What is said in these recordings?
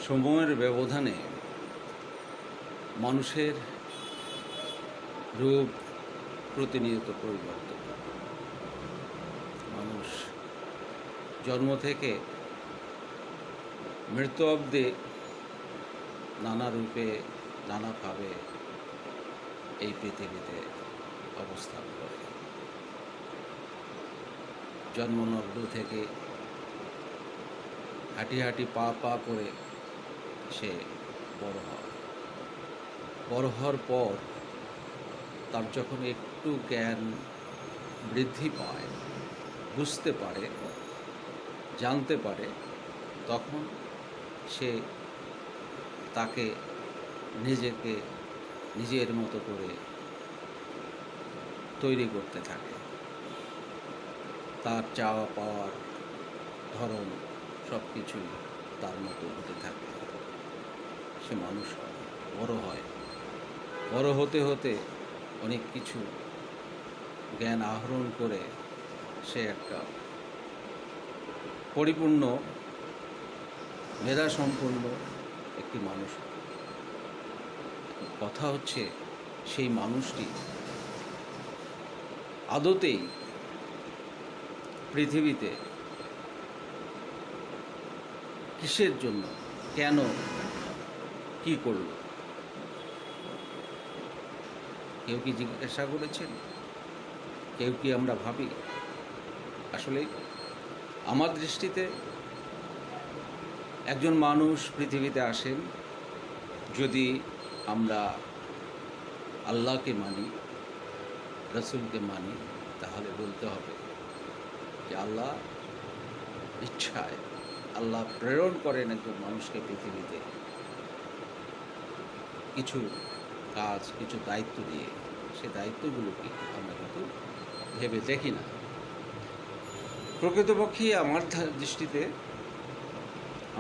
সময়ের ব্যবধানে মানুষের রূপ প্রতিনিয়ত পরিবর্তন। মানুষ জন্ম থেকে মৃত্যু অবধি নানা রূপে নানাভাবে এই পৃথিবীতে অবস্থান করে। জন্মলগ্ন থেকে হাঁটি হাঁটি পা পা করে সে বড় হয়। বড় হওয়ার পর তার যখন একটু জ্ঞান বৃদ্ধি পায়, বুঝতে পারে, জানতে পারে, তখন সে তাকে নিজেকে নিজের মতো করে তৈরি করতে থাকে। তার চাওয়া পাওয়ার ধরন সব কিছুই তার মতো হতে থাকে। সে মানুষ হয়, বড় হয়। বড় হতে হতে অনেক কিছু জ্ঞান আহরণ করে সে একটা পরিপূর্ণ মেধাসম্পন্ন একটি মানুষ হয়। কথা হচ্ছে, সেই মানুষটি আদতেই পৃথিবীতে কিসের জন্য, কেন, কি করল, কেউ কি জিজ্ঞাসা করেছেন? কেউ কি আমরা ভাবি? আসলে আমার দৃষ্টিতে একজন মানুষ পৃথিবীতে আসেন, যদি আমরা আল্লাহকে মানি, রসুলকে মানি, তাহলে বলতে হবে যে আল্লাহ ইচ্ছায় আল্লাহ প্রেরণ করেন একজন মানুষকে পৃথিবীতে কিছু কাজ, কিছু দায়িত্ব দিয়ে। সে দায়িত্বগুলো কি আমরা কিন্তু ভেবে দেখি না। প্রকৃতপক্ষে আমার দৃষ্টিতে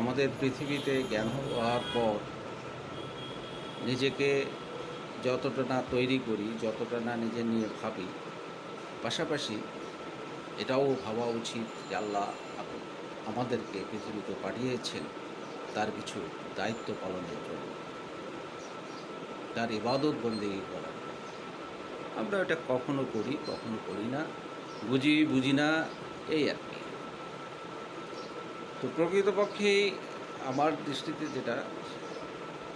আমাদের পৃথিবীতে জ্ঞান হওয়ার পর নিজেকে যতটা না তৈরি করি, যতটা না নিজে নিয়ে ভাবি, পাশাপাশি এটাও ভাবা উচিত যে আল্লাহ আমাদেরকে পৃথিবীতে পাঠিয়েছেন তার কিছু দায়িত্ব পালনের জন্য, তার ইবাদত বন্দেগী করার জন্য। আমরা এটা কখনো করি, কখনো করি না, বুঝি না, এই আর কি। তো প্রকৃতপক্ষে আমার দৃষ্টিতে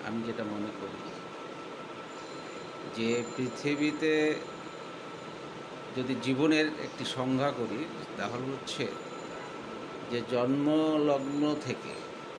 আমি যেটা মনে করি, যে পৃথিবীতে যদি জীবনের একটি সংজ্ঞা করি, তাহলে হচ্ছে যে জন্মলগ্ন থেকে